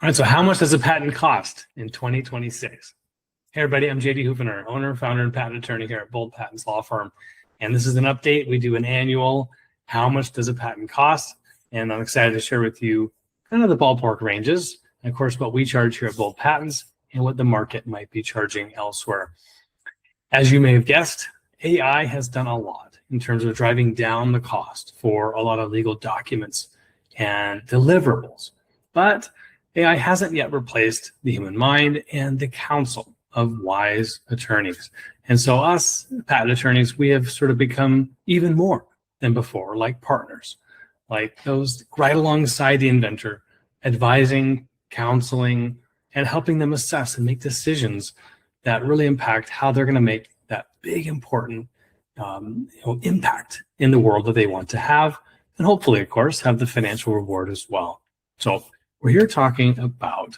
All right, so how much does a patent cost in 2026? Hey everybody, I'm JD Houvener, owner, founder, and patent attorney here at Bold Patents Law Firm. And this is an update. We do an annual, how much does a patent cost? And I'm excited to share with you kind of the ballpark ranges, and of course, what we charge here at Bold Patents and what the market might be charging elsewhere. As you may have guessed, AI has done a lot in terms of driving down the cost for a lot of legal documents and deliverables. But AI hasn't yet replaced the human mind and the counsel of wise attorneys. And so us patent attorneys, we have sort of become even more than before, like partners, like those right alongside the inventor, advising, counseling, and helping them assess and make decisions that really impact how they're going to make that big, important impact in the world that they want to have, and hopefully, of course, have the financial reward as well. So we're here talking about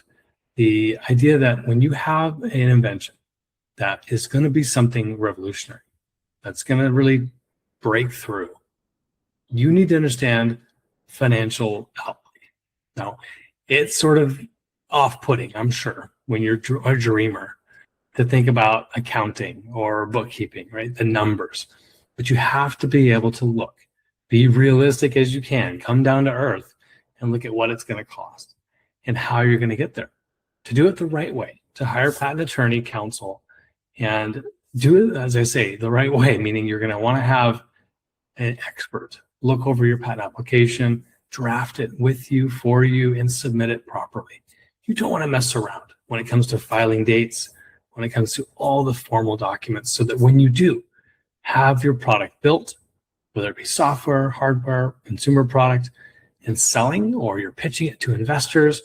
the idea that when you have an invention that is going to be something revolutionary, that's going to really break through, you need to understand financial outlay. Now, it's sort of off-putting, I'm sure, when you're a dreamer to think about accounting or bookkeeping, right? The numbers. But you have to be able to look, be realistic as you can, come down to earth and look at what it's going to cost and how you're going to get there. To do it the right way, to hire patent attorney counsel and do it, as I say, the right way, meaning you're going to want to have an expert look over your patent application, draft it with you, for you, and submit it properly. You don't want to mess around when it comes to filing dates, when it comes to all the formal documents, so that when you do have your product built, whether it be software, hardware, consumer product, and selling, or you're pitching it to investors,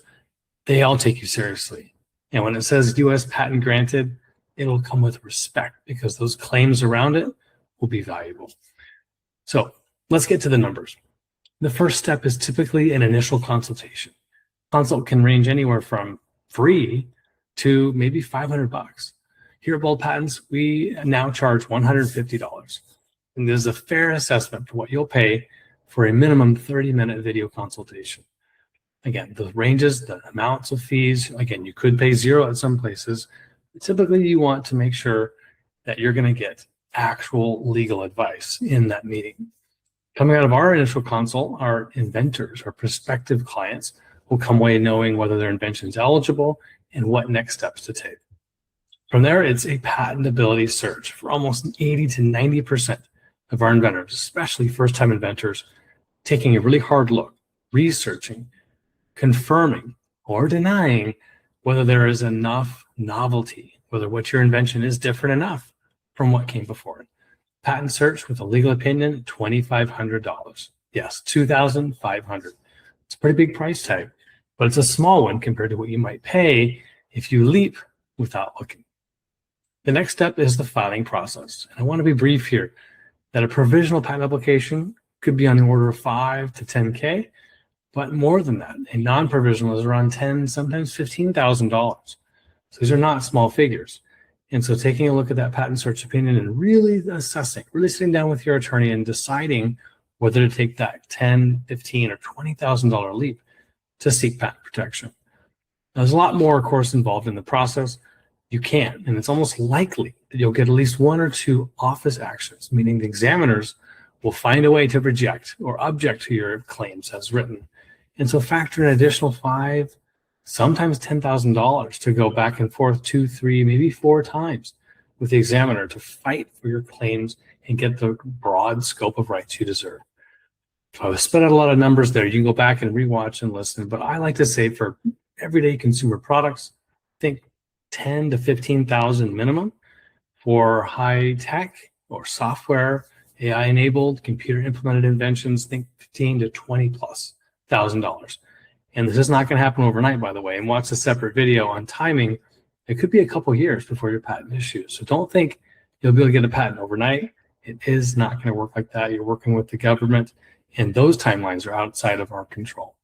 they all take you seriously. And when it says US patent granted, it'll come with respect because those claims around it will be valuable. So let's get to the numbers. The first step is typically an initial consultation. Consult can range anywhere from free to maybe $500. Here at Bold Patents, we now charge $150. And this is a fair assessment for what you'll pay for a minimum 30-minute video consultation. Again, the ranges, the amounts of fees, again, you could pay zero at some places. Typically, you want to make sure that you're going to get actual legal advice in that meeting. Coming out of our initial consult, our inventors, our prospective clients, will come away knowing whether their invention is eligible and what next steps to take. From there, it's a patentability search for almost 80 to 90% of our inventors, especially first-time inventors, taking a really hard look, researching, confirming, or denying whether there is enough novelty, whether what your invention is different enough from what came before it. Patent search with a legal opinion, $2,500. Yes, $2,500. It's a pretty big price tag, but it's a small one compared to what you might pay if you leap without looking. The next step is the filing process. And I want to be brief here that a provisional patent application could be on the order of 5 to 10K, but more than that, a non-provisional is around $10,000, sometimes $15,000. So these are not small figures. And so taking a look at that patent search opinion and really assessing, really sitting down with your attorney and deciding whether to take that $10,000, $15,000, or $20,000 leap to seek patent protection. Now, there's a lot more, of course, involved in the process. You can, and it's almost likely that you'll get at least 1 or 2 office actions, meaning the examiners will find a way to reject or object to your claims as written. And so factor an additional $5,000, sometimes $10,000 to go back and forth 2, 3, maybe 4 times with the examiner to fight for your claims and get the broad scope of rights you deserve. So I've spit out a lot of numbers there. You can go back and rewatch and listen, but I like to say for everyday consumer products, think 10 to 15,000 minimum. For high tech or software, AI enabled, computer implemented inventions, think 15 to 20 plus $1,000. And this is not going to happen overnight, by the way. And watch a separate video on timing. It could be a couple years before your patent issues. So don't think you'll be able to get a patent overnight. It is not going to work like that. You're working with the government, and those timelines are outside of our control.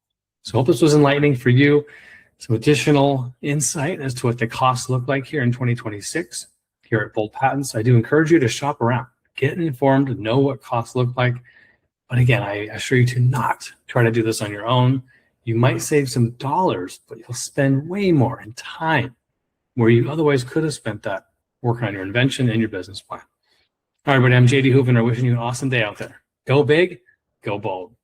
So I hope this was enlightening for you. Some additional insight as to what the costs look like here in 2026 here at Bold Patents. I do encourage you to shop around, get informed, know what costs look like. But again, I assure you to not try to do this on your own You might save some dollars, but you'll spend way more in time where you otherwise could have spent that working on your invention and your business plan. All right, everybody, I'm JD Houvener, wishing you an awesome day out there. Go big, go bold.